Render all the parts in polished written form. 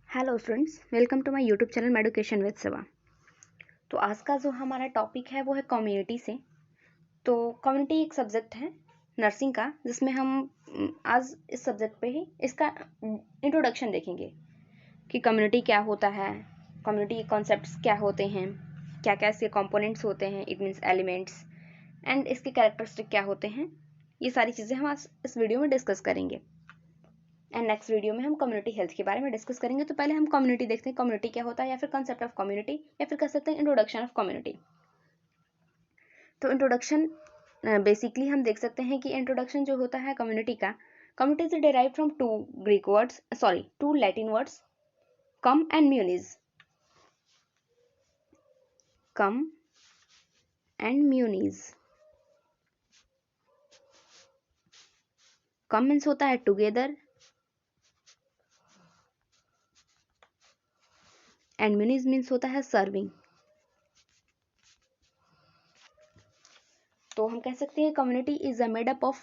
Hello students, welcome to my YouTube channel Meducation with Shiva. तो आज का जो हमारा टॉपिक है वो है कम्युनिटी से। तो कम्युनिटी एक सब्जेक्ट है नर्सिंग का, जिसमें हम आज इस सब्जेक्ट पे ही इसका इंट्रोडक्शन देखेंगे कि कम्युनिटी क्या होता है, कम्युनिटी के कॉन्सेप्ट्स क्या होते हैं, क्या क्या इसके कंपोनेंट्स होते हैं, इट मीन्स एलिमेंट्स, एंड इसके कैरेक्टरिस्टिक क्या होते हैं। ये सारी चीज़ें हम आज इस वीडियो में डिस्कस करेंगे। एंड नेक्स्ट वीडियो में हम कम्युनिटी हेल्थ के बारे में डिस्कस करेंगे। तो पहले हम कम्युनिटी देखते हैं, कम्युनिटी क्या होता है, या फिर कंसेप्ट ऑफ कम्युनिटी, या फिर कह सकते हैं इंट्रोडक्शन ऑफ कम्युनिटी। तो इंट्रोडक्शन बेसिकली हम देख सकते हैं कि इंट्रोडक्शन जो होता है कम्युनिटी का, community is derived from two Latin words, com and munis. Com and munis. Com means होता है टुगेदर, एंड म्यूनिज मीन्स होता है सर्विंग। तो हम कह सकते हैं community is a made up of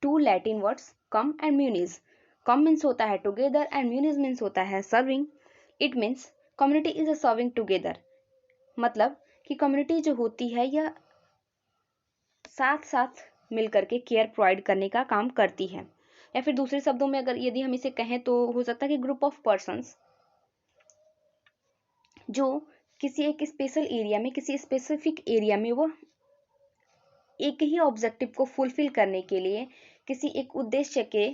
two Latin words, com and munis. Com means होता है टुगेदर एंड म्यूनिज मीन्स होता है serving. It means community is a serving together. मतलब कि कम्युनिटी जो होती है यह साथ साथ मिलकर के केयर प्रोवाइड करने का काम करती है, या फिर दूसरे शब्दों में अगर यदि हम इसे कहें तो हो सकता है कि ग्रुप ऑफ पर्सन्स जो किसी एक स्पेशल एरिया में, किसी स्पेसिफिक एरिया में वो एक ही ऑब्जेक्टिव को फुलफिल करने के लिए, किसी एक उद्देश्य के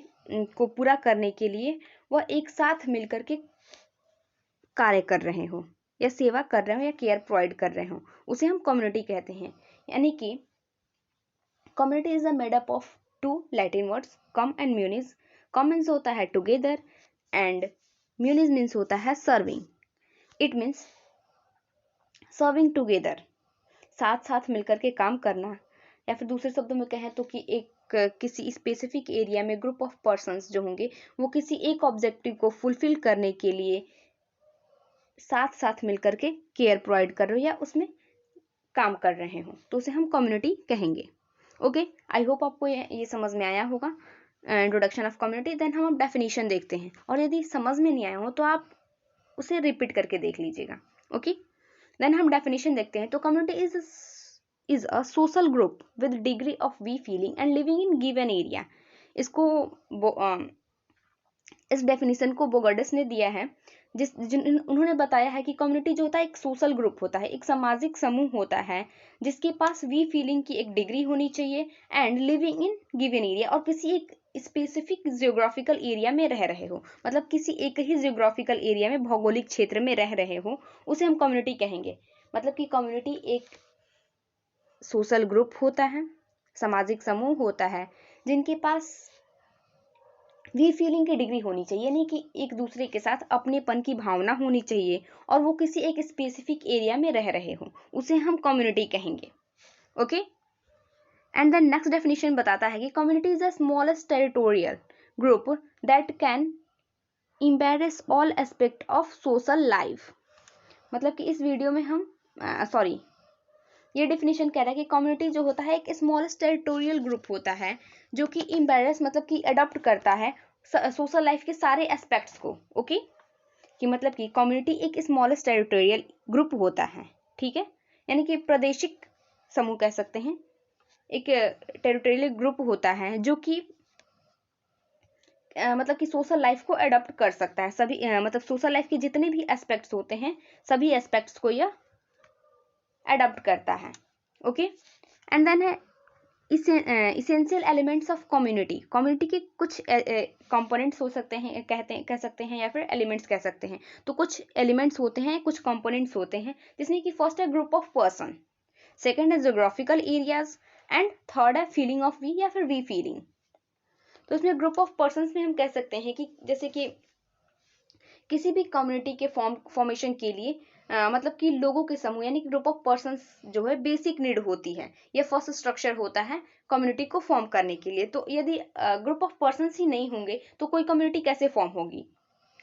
को पूरा करने के लिए वह एक साथ मिलकर के कार्य कर रहे हो, या सेवा कर रहे हो, या केयर प्रोवाइड कर रहे हो, उसे हम कम्युनिटी कहते हैं। यानी कि community is a made up of two Latin words, com and munis. Com means होता है टुगेदर एंड म्यूनिज मीन्स होता है serving. It means serving together, साथ साथ मिलकर के काम करना, या फिर दूसरे शब्दों में कहें तो कि एक किसी स्पेसिफिक एरिया में ग्रुप ऑफ पर्सन्स जो होंगे वो किसी एक ऑब्जेक्टिव को फुलफिल करने के लिए साथ साथ मिलकर के केयर प्रोवाइड कर रहे हो या उसमें काम कर रहे हो, तो उसे हम कम्युनिटी कहेंगे। ओके, आई होप आपको ये समझ में आया होगा इंट्रोडक्शन ऑफ कम्युनिटी। देन हम अब डेफिनेशन देखते हैं, और यदि समझ में नहीं आया हो तो आप उसे रिपीट करके देख लीजिएगा। ओके, देन हम डेफिनेशन देखते हैं। तो community is a social group with degree of we feeling and living in given area. इसको इस डेफिनेशन को बोगर्डस ने दिया है, उन्होंने बताया है कि कम्युनिटी जो होता है एक सोशल ग्रुप होता है, एक सामाजिक समूह होता है जिसके पास वी फीलिंग की एक डिग्री होनी चाहिए and living in given area, और किसी एक स्पेसिफिक जियोग्राफिकल एरिया में रह रहे हो, मतलब किसी एक ही जियोग्राफिकल एरिया में, भौगोलिक क्षेत्र में रह रहे हो, उसे हम कम्युनिटी कहेंगे। मतलब कि कम्युनिटी एक सोशल ग्रुप होता है, सामाजिक समूह होता है जिनके पास वी फीलिंग की डिग्री होनी चाहिए, यानी कि एक दूसरे के साथ अपनेपन की भावना होनी चाहिए, और वो किसी एक स्पेसिफिक एरिया में रह रहे हो, उसे हम कम्युनिटी कहेंगे। Okay, and then next definition बताता है कि community is a smallest territorial group that can embrace all aspect of social life. मतलब कि इस वीडियो में हम ये डेफिनेशन कह रहा है कि कम्युनिटी जो होता है एक स्मॉलेस्ट टेरिटोरियल ग्रुप होता है जो कि एम्बेरेस मतलब कि अडॉप्ट करता है सोशल लाइफ के सारे एस्पेक्ट्स को। ओके, कि मतलब कि कम्युनिटी एक स्मॉलेस्ट टेरिटोरियल ग्रुप होता है, ठीक है, यानी कि प्रादेशिक समूह कह सकते हैं, एक टेरिटोरियल ग्रुप होता है जो कि मतलब कि सोशल लाइफ को अडॉप्ट कर सकता है, सभी मतलब सोशल लाइफ के जितने भी एस्पेक्ट्स होते हैं सभी एस्पेक्ट्स को यह अडॉप्ट करता है। ओके, एंड देन है essential elements of community. Community के कुछ कंपोनेंट्स हो सकते हैं, कह सकते हैं, या फिर एलिमेंट्स कह सकते हैं। तो कुछ एलिमेंट्स होते हैं, कुछ कंपोनेंट्स होते हैं, जिसमें कि फर्स्ट है ग्रुप ऑफ पर्सन, सेकंड है जियोग्राफिकल एरियाज, एंड थर्ड है फीलिंग ऑफ वी या फिर वी फीलिंग। तो इसमें ग्रुप ऑफ पर्सन में हम कह सकते हैं कि जैसे कि किसी भी कम्युनिटी के फॉर्मेशन के लिए मतलब कि लोगों के समूह यानी कि ग्रुप ऑफ पर्संस जो है बेसिक नीड होती है, यह फर्स्ट स्ट्रक्चर होता है कम्युनिटी को फॉर्म करने के लिए। तो यदि ग्रुप ऑफ पर्संस ही नहीं होंगे तो कोई कम्युनिटी कैसे फॉर्म होगी।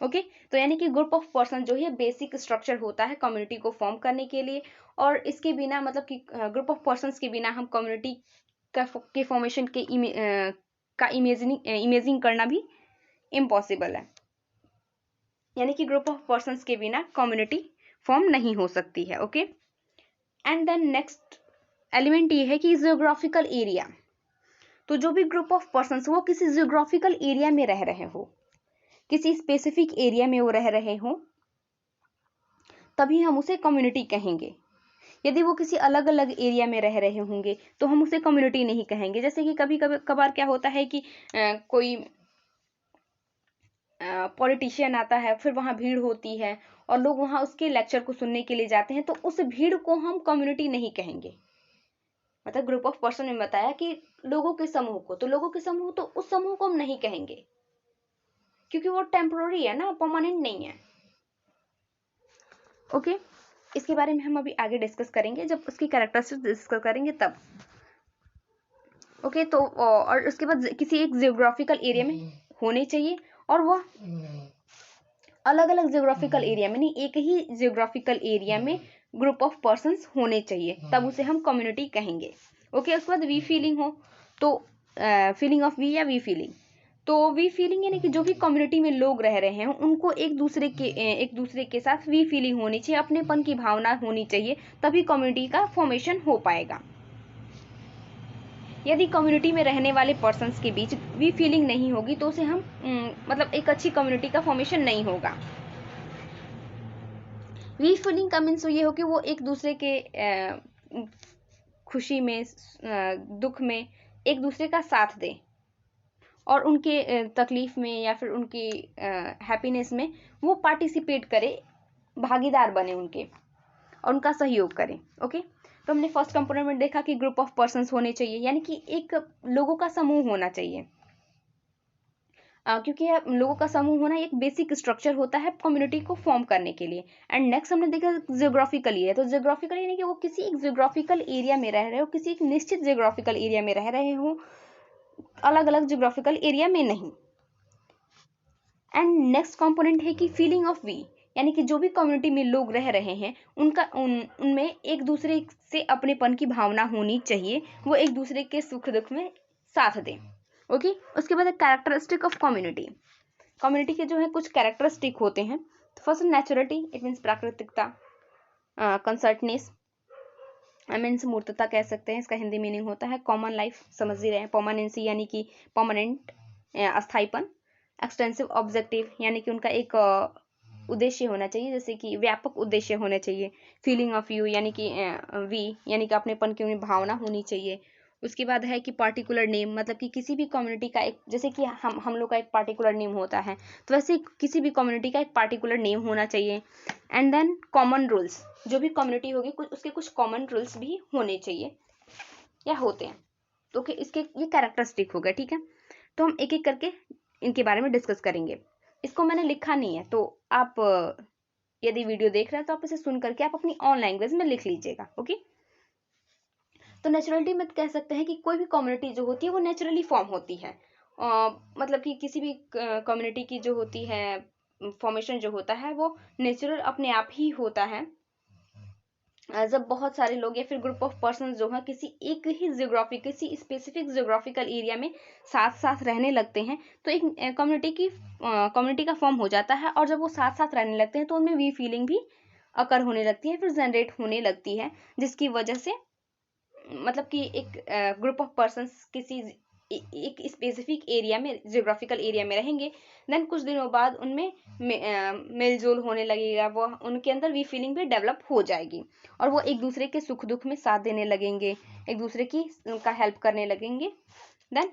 ओके, तो यानी कि ग्रुप ऑफ पर्सन जो है बेसिक स्ट्रक्चर होता है कम्युनिटी को फॉर्म करने के लिए, और इसके बिना मतलब कि ग्रुप ऑफ पर्संस के बिना हम कम्युनिटी के फॉर्मेशन का इमेजिंग करना भी इम्पॉसिबल है। यानी कि ग्रुप ऑफ पर्सन्स के बिना कम्युनिटी फॉर्म नहीं हो सकती है। Okay, and then next element ये है कि जियोग्राफिकल एरिया। तो जो भी ग्रुप ऑफ पर्सन्स वो किसी जियोग्राफिकल एरिया में रह रहे हो, किसी स्पेसिफिक एरिया में वो रह रहे हो, तभी हम उसे कम्युनिटी कहेंगे। यदि वो किसी अलग अलग एरिया में रह रहे होंगे तो हम उसे कम्युनिटी नहीं कहेंगे। जैसे कि कभी कभार क्या होता है कि कोई पॉलिटिशियन आता है, फिर वहाँ भीड़ होती है और लोग वहाँ उसके लेक्चर को सुनने के लिए जाते हैं, तो उस भीड़ को हम कम्युनिटी नहीं कहेंगे। मतलब ग्रुप ऑफ पर्सन में बताया कि लोगों के समूह को, तो लोगों के समूह, तो उस समूह को हम नहीं कहेंगे क्योंकि वो टेम्पोररी है ना, परमानेंट नहीं है। ओके, इसके बारे में हम अभी आगे डिस्कस करेंगे, जब उसकी कैरेक्टरिस्टिक्स डिस्कस करेंगे तब। ओके, तो और उसके बाद किसी एक जियोग्राफिकल एरिया में होने चाहिए, और वह अलग अलग जियोग्राफिकल एरिया में नहीं, एक ही जियोग्राफिकल एरिया में ग्रुप ऑफ पर्सन्स होने चाहिए, तब उसे हम कम्युनिटी कहेंगे। ओके, उसके बाद वी फीलिंग हो, तो फीलिंग ऑफ वी या वी फीलिंग। तो वी फीलिंग यानी कि जो भी कम्युनिटी में लोग रह रहे हैं उनको एक दूसरे के साथ वी फीलिंग होनी चाहिए, अपनेपन की भावना होनी चाहिए, तभी कम्युनिटी का फॉर्मेशन हो पाएगा। यदि कम्युनिटी में रहने वाले पर्सन्स के बीच वी फीलिंग नहीं होगी तो उसे हम मतलब एक अच्छी कम्युनिटी का फॉर्मेशन नहीं होगा। वी फीलिंग का मीन्स ये हो कि वो एक दूसरे के खुशी में, दुख में एक दूसरे का साथ दें, और उनके तकलीफ में या फिर उनकी हैप्पीनेस में वो पार्टिसिपेट करे, भागीदार बने उनके, और उनका सहयोग करें। ओके, तो हमने फर्स्ट कंपोनेंट में देखा कि ग्रुप ऑफ पर्सन्स होने चाहिए, यानी कि एक लोगों का समूह होना चाहिए, क्योंकि लोगों का समूह होना एक बेसिक स्ट्रक्चर होता है कम्युनिटी को फॉर्म करने के लिए। एंड नेक्स्ट हमने देखा जियोग्राफिकल एरिया। तो जियोग्राफिकल यानी कि वो किसी एक जियोग्राफिकल एरिया में रह रहे हो, किसी एक निश्चित जियोग्राफिकल एरिया में रह रहे हो, अलग अलग जियोग्राफिकल एरिया में नहीं। एंड नेक्स्ट कंपोनेंट है कि फीलिंग ऑफ वी, यानी कि जो भी कम्युनिटी में लोग रह रहे हैं उनमें एक दूसरे से अपनेपन की भावना होनी चाहिए, वो एक दूसरे के सुख दुख में साथ दें। ओके, उसके बाद कैरेक्टरिस्टिक ऑफ कम्युनिटी। कम्युनिटी के जो है कुछ कैरेक्टरिस्टिक होते हैं। तो फर्स्ट नेचुरलिटी, इट मीन्स प्राकृतिकता, कंसर्टनेस मीन्स मूर्तता कह सकते हैं, इसका हिंदी मीनिंग होता है कॉमन लाइफ, समझ ही रहे हैं, परमानेंसी यानी कि परमानेंट, अस्थायीपन, एक्सटेंसिव ऑब्जेक्टिव यानी कि उनका एक उद्देश्य होना चाहिए, जैसे कि व्यापक उद्देश्य होना चाहिए। फीलिंग ऑफ यू यानी कि वी यानी कि अपनेपन की उन्हें भावना होनी चाहिए। उसके बाद है कि पार्टिकुलर नेम, मतलब कि किसी भी कम्युनिटी का एक, जैसे कि हम लोग का एक पार्टिकुलर नेम होता है, तो वैसे किसी भी कम्युनिटी का एक पार्टिकुलर नेम होना चाहिए। एंड देन कॉमन रूल्स, जो भी कम्युनिटी होगी उसके कुछ कॉमन रूल्स भी होने चाहिए या होते हैं। तो इसके ये कैरेक्टरिस्टिक हो गए, ठीक है। तो हम एक एक करके इनके बारे में डिस्कस करेंगे। इसको मैंने लिखा नहीं है, तो आप यदि वीडियो देख रहे हैं तो आप इसे सुन करके आप अपनी ऑन लैंग्वेज में लिख लीजिएगा। ओके, तो नेचुरलिटी में कह सकते हैं कि कोई भी कम्युनिटी जो होती है वो नेचुरली फॉर्म होती है। मतलब कि किसी भी कम्युनिटी की जो होती है फॉर्मेशन जो होता है वो नेचुरल अपने आप ही होता है। जब बहुत सारे लोग या फिर ग्रुप ऑफ पर्सन जो है किसी एक ही जियोग्राफी, किसी स्पेसिफिक जियोग्राफिकल एरिया में साथ साथ रहने लगते हैं, तो एक कम्युनिटी का फॉर्म हो जाता है। और जब वो साथ साथ रहने लगते हैं तो उनमें वी फीलिंग भी अकर होने लगती है, फिर जनरेट होने लगती है, जिसकी वजह से मतलब कि एक ग्रुप ऑफ पर्सन्स किसी एक स्पेसिफिक एरिया में, जियोग्राफिकल एरिया में रहेंगे, देन कुछ दिनों बाद उनमें मेलजोल होने लगेगा, वो उनके अंदर वी फीलिंग भी डेवलप हो जाएगी, और वो एक दूसरे के सुख दुख में साथ देने लगेंगे, एक दूसरे की उनका हेल्प करने लगेंगे। देन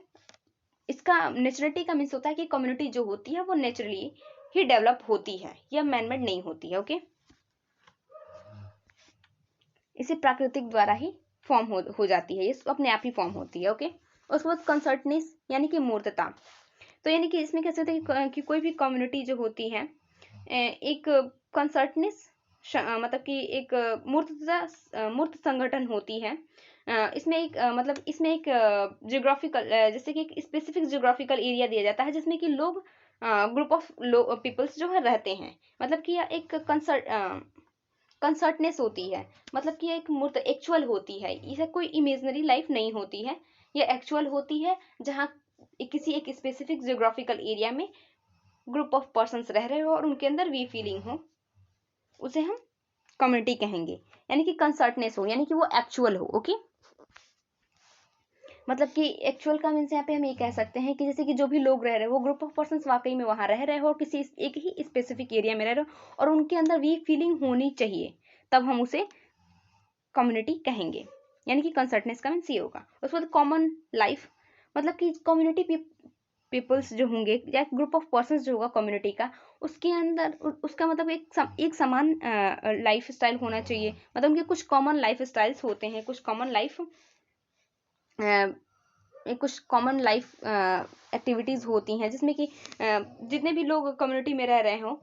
इसका नेचुरलिटी का मीन्स होता है कि कम्युनिटी जो होती है वो नेचुरली ही डेवलप होती है, यह मैनमेड नहीं होती है। ओके, इसे प्राकृतिक द्वारा ही फॉर्म हो जाती है, ये अपने आप ही फॉर्म होती है। ओके, उसके बाद कंसर्टनेस यानी कि मूर्तता। तो यानी कि इसमें कह सकते हैं कि कोई भी कम्युनिटी जो होती है एक कंसर्टनेस मतलब कि एक मूर्त संगठन होती है। इसमें एक मतलब इसमें एक जियोग्राफिकल जैसे कि एक स्पेसिफिक जियोग्राफिकल एरिया दिया जाता है जिसमें कि लोग ग्रुप ऑफ पीपल्स जो है रहते हैं। मतलब कि एक कंसर्टनेस होती है, मतलब कि एक मूर्त एक्चुअल होती है, यह कोई इमेजनरी लाइफ नहीं होती है, यह एक्चुअल होती है, जहाँ किसी एक स्पेसिफिक जियोग्राफिकल एरिया में ग्रुप ऑफ पर्सन्स रह रहे हो और उनके अंदर वी फीलिंग हो, उसे हम कम्युनिटी कहेंगे। यानी कि कंसर्टनेस हो, यानी कि वो एक्चुअल हो। ओके, मतलब कि एक्चुअल का मीन्स यहाँ पे हम ये कह सकते हैं कि जैसे कि जो भी लोग रह रहे हो वो ग्रुप ऑफ पर्सन्स वाकई में वहां रह रहे हो और किसी एक ही स्पेसिफिक एरिया में रह रहे हो और उनके अंदर वी फीलिंग होनी चाहिए, तब हम उसे कम्युनिटी कहेंगे। यानी कि कंसर्टनेस का मीन्स ये होगा। उसके बाद कॉमन लाइफ, मतलब कि कम्युनिटी पीपल्स जो होंगे या ग्रुप ऑफ पर्सन्स जो होगा कम्युनिटी का, उसके अंदर उसका मतलब एक समान लाइफ स्टाइल होना चाहिए। मतलब उनके कुछ कॉमन लाइफ स्टाइल्स होते हैं, कुछ कॉमन लाइफ एक्टिविटीज होती हैं जिसमें कि जितने भी लोग कम्युनिटी में रह रहे हों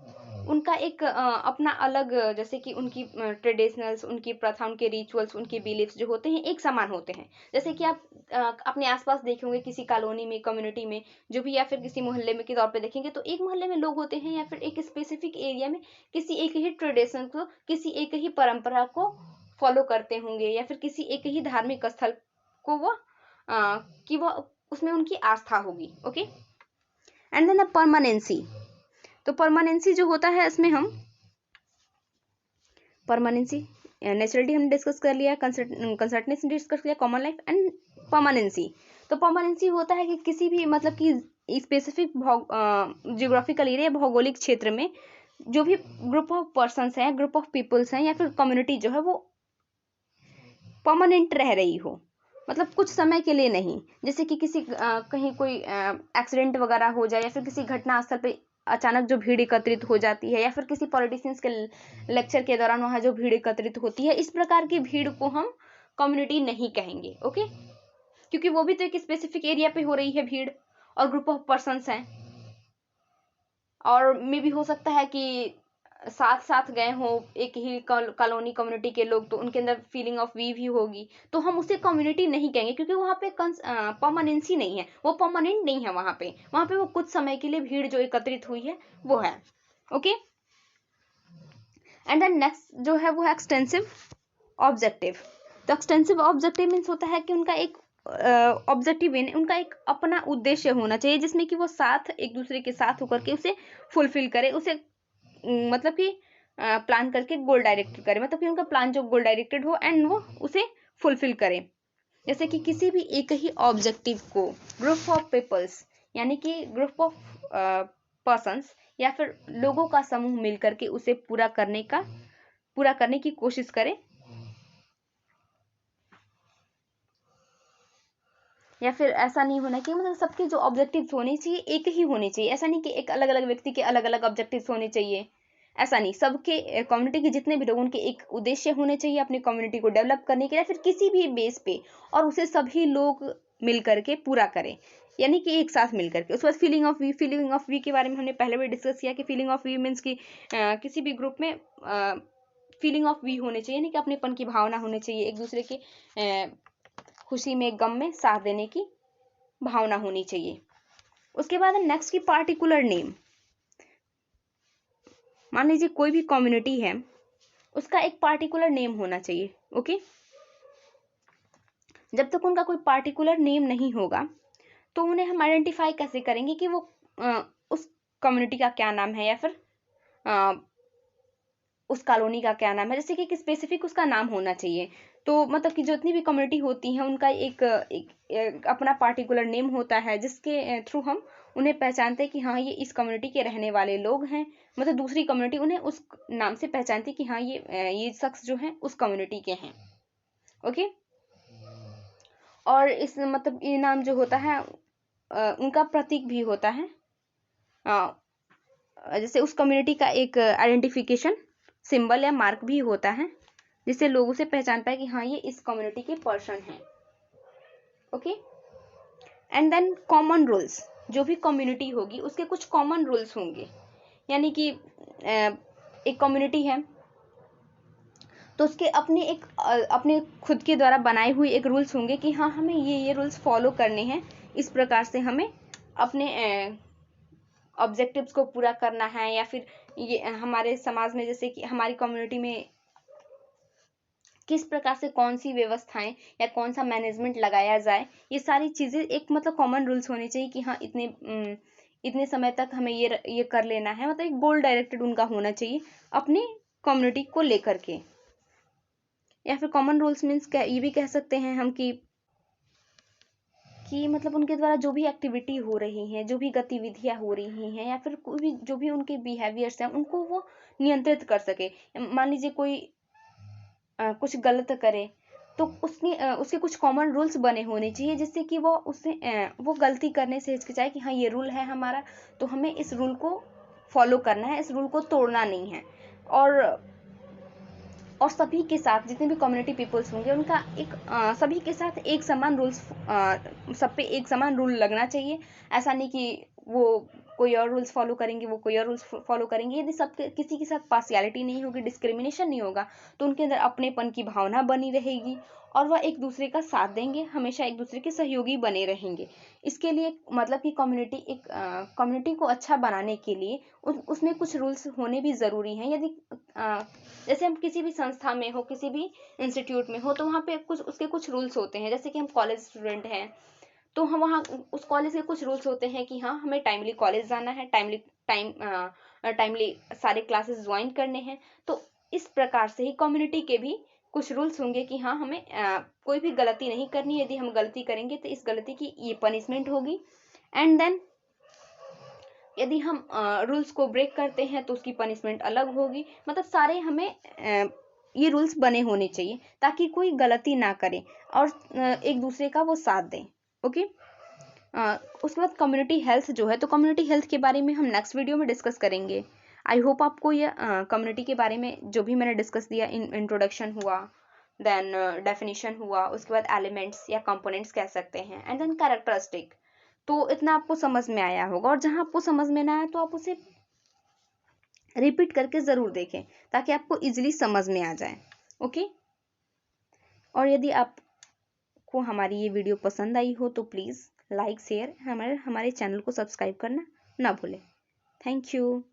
उनका एक अपना अलग, जैसे कि उनकी ट्रेडिशनल्स, उनकी प्रथा, उनके रिचुअल्स, उनके बिलीफ्स जो होते हैं एक समान होते हैं। जैसे कि आप अपने आसपास देखेंगे किसी कॉलोनी में, कम्युनिटी में जो भी, या फिर किसी मोहल्ले में के तौर पे देखेंगे तो एक मोहल्ले में लोग होते हैं या फिर एक स्पेसिफिक एरिया में किसी एक ही ट्रेडिशन को, किसी एक ही परंपरा को फॉलो करते होंगे या फिर किसी एक ही धार्मिक स्थल को वो कि वो उसमें उनकी आस्था होगी। Okay, and then permanency. तो परमानेंसी जो होता है इसमें हम परमानेंसी, नेचुरलिटी हम डिस्कस कर लिया, कंसर्टनेस डिस्कस किया, कॉमन लाइफ एंड परमानेंसी। तो परमानेंसी होता है कि किसी भी मतलब कि स्पेसिफिक जियोग्राफिकल एरिया, भौगोलिक क्षेत्र में जो भी ग्रुप ऑफ पर्सन्स हैं, ग्रुप ऑफ पीपल्स हैं या फिर कम्युनिटी जो है वो परमानेंट रह रही हो, मतलब कुछ समय के लिए नहीं। जैसे कि किसी कहीं कोई एक्सीडेंट वगैरह हो जाए या फिर किसी घटना स्थल पे अचानक जो भीड़ एकत्रित हो जाती है या फिर किसी पॉलिटिशियंस के लेक्चर के दौरान वहां जो भीड़ एकत्रित होती है, इस प्रकार की भीड़ को हम कम्युनिटी नहीं कहेंगे। ओके, क्योंकि वो भी तो एक स्पेसिफिक एरिया पे हो रही है भीड़ और ग्रुप ऑफ पर्सन्स हैं, और मे भी हो सकता है कि साथ साथ गए हो एक ही कॉलोनी कम्युनिटी के लोग, तो उनके अंदर फीलिंग ऑफ वी भी होगी, तो हम उसे कम्युनिटी नहीं कहेंगे क्योंकि वहां पे परमानेंसी नहीं है, वो परमानेंट नहीं है। वहां पे वो कुछ समय के लिए भीड़ जो एकत्रित हुई है वो है। ओके, एंड देन नेक्स्ट जो है वो है एक्सटेंसिव ऑब्जेक्टिव। तो एक्सटेंसिव ऑब्जेक्टिव मीन्स होता है कि उनका एक ऑब्जेक्टिव उनका एक अपना उद्देश्य होना चाहिए जिसमें कि वो साथ एक दूसरे के साथ होकर के उसे फुलफिल करे, उसे मतलब कि प्लान करके गोल डायरेक्टेड करे, मतलब कि उनका प्लान जो गोल डायरेक्टेड हो एंड वो उसे फुलफिल करे। जैसे कि किसी भी एक ही ऑब्जेक्टिव को ग्रुप ऑफ पीपल्स, यानी कि ग्रुप ऑफ पर्सन्स या फिर लोगों का समूह मिलकर के उसे पूरा करने की कोशिश करे, या फिर ऐसा नहीं होना चाहिए, मतलब सबके जो ऑब्जेक्टिव्स होने चाहिए एक ही होने चाहिए। ऐसा नहीं कि एक अलग अलग व्यक्ति के अलग अलग ऑब्जेक्टिव्स होने चाहिए, ऐसा नहीं। सबके कम्युनिटी के जितने भी लोग, उनके एक उद्देश्य होने चाहिए अपनी कम्युनिटी को डेवलप करने के लिए, फिर किसी भी बेस पे, और उसे सभी लोग मिल करके पूरा करें, यानी कि एक साथ मिल करके। उसके बाद फीलिंग ऑफ वी के बारे में हमने पहले भी डिस्कस किया कि फीलिंग ऑफ वी मीन्स कि किसी भी ग्रुप में फीलिंग ऑफ वी होने चाहिए, यानी कि अपनेपन की भावना होनी चाहिए, एक दूसरे के खुशी में गम में साथ देने की भावना होनी चाहिए। उसके बाद नेक्स्ट की पार्टिकुलर नेम। मान लीजिए कोई भी कम्युनिटी है, उसका एक पार्टिकुलर नेम होना चाहिए। ओके, जब तक उनका कोई पार्टिकुलर नेम नहीं होगा तो उन्हें हम आइडेंटिफाई कैसे करेंगे कि वो उस कम्युनिटी का क्या नाम है या फिर उस कॉलोनी का क्या नाम है। जैसे कि एक स्पेसिफिक उसका नाम होना चाहिए। तो मतलब कि जितनी भी कम्युनिटी होती हैं उनका एक अपना पार्टिकुलर नेम होता है जिसके थ्रू हम उन्हें पहचानते हैं कि हाँ ये इस कम्युनिटी के रहने वाले लोग हैं। मतलब दूसरी कम्युनिटी उन्हें उस नाम से पहचानती है कि हाँ ये शख्स जो हैं उस कम्युनिटी के हैं। ओके, और इस मतलब ये नाम जो होता है उनका प्रतीक भी होता है, जैसे उस कम्युनिटी का एक आइडेंटिफिकेशन सिंबल या मार्क भी होता है जिससे लोग उसे पहचान पाए कि हाँ ये इस कम्युनिटी के पर्सन हैं। Okay, and then common rules. जो भी कम्युनिटी होगी उसके कुछ कॉमन रूल्स होंगे, यानी कि एक कम्युनिटी है तो उसके अपने खुद के द्वारा बनाए हुए एक रूल्स होंगे कि हाँ हमें ये रूल्स फॉलो करने हैं, इस प्रकार से हमें अपने ऑब्जेक्टिव्स को पूरा करना है, या फिर ये हमारे समाज में जैसे कि हमारी कम्युनिटी में किस प्रकार से कौन सी व्यवस्थाएं या कौन सा मैनेजमेंट लगाया जाए, ये सारी चीजें एक मतलब कॉमन रूल्स होने चाहिए कि हाँ इतने समय तक हमें ये कर लेना है, मतलब एक गोल डायरेक्टेड उनका होना चाहिए अपनी कम्युनिटी को लेकर के। या फिर कॉमन रूल्स मीन्स ये भी कह सकते हैं हम कि मतलब उनके द्वारा जो भी एक्टिविटी हो रही हैं, जो भी गतिविधियां हो रही हैं, या फिर कोई भी जो भी उनके बिहेवियर्स हैं, उनको वो नियंत्रित कर सके। मान लीजिए कोई कुछ गलत करे तो उसके कुछ कॉमन रूल्स बने होने चाहिए, जिससे कि वो गलती करने से हिचकिचाए कि हाँ ये रूल है हमारा, तो हमें इस रूल को फॉलो करना है, इस रूल को तोड़ना नहीं है। और सभी के साथ जितने भी कम्युनिटी पीपल्स होंगे उनका सभी के साथ एक समान रूल्स, सब पे एक समान रूल लगना चाहिए। ऐसा नहीं कि वो कोई और रूल्स फॉलो करेंगे, वो कोई और रूल्स फॉलो करेंगे। यदि सबके किसी के साथ पार्शियलिटी नहीं होगी, डिस्क्रिमिनेशन नहीं होगा, तो उनके अंदर अपनेपन की भावना बनी रहेगी और वह एक दूसरे का साथ देंगे, हमेशा एक दूसरे के सहयोगी बने रहेंगे। इसके लिए मतलब कि कम्युनिटी को अच्छा बनाने के लिए उसमें कुछ रूल्स होने भी ज़रूरी हैं। यदि जैसे हम किसी भी संस्था में हो, किसी भी इंस्टीट्यूट में हो, तो वहाँ पे उसके कुछ रूल्स होते हैं। जैसे कि हम कॉलेज स्टूडेंट हैं तो हम वहाँ उस कॉलेज के कुछ रूल्स होते हैं कि हाँ हमें टाइमली कॉलेज जाना है, टाइमली सारे क्लासेस ज्वाइन करने हैं। तो इस प्रकार से ही कम्युनिटी के भी कुछ रूल्स होंगे कि हाँ हमें कोई भी गलती नहीं करनी। यदि हम गलती करेंगे तो इस गलती की ये पनिशमेंट होगी। एंड देन यदि हम रूल्स को ब्रेक करते हैं तो उसकी पनिशमेंट अलग होगी। मतलब सारे हमें ये रूल्स बने होने चाहिए ताकि कोई गलती ना करे और एक दूसरे का वो साथ दें। ओके। उसके बाद कम्युनिटी हेल्थ जो है, तो कम्युनिटी हेल्थ के बारे में हम नेक्स्ट वीडियो में डिस्कस करेंगे। आई होप आपको ये कम्युनिटी के बारे में जो भी मैंने डिस्कस दिया, इंट्रोडक्शन हुआ, देन डेफिनेशन हुआ, उसके बाद एलिमेंट्स या कंपोनेंट्स कह सकते हैं, एंड देन कैरेक्टरिस्टिक, तो इतना आपको समझ में आया होगा। और जहां आपको समझ में ना आया तो आप उसे रिपीट करके ज़रूर देखें ताकि आपको इजीली समझ में आ जाए। ओके। और यदि आपको हमारी ये वीडियो पसंद आई हो तो प्लीज़ लाइक शेयर, हमारे चैनल को सब्सक्राइब करना ना भूलें। Thank you.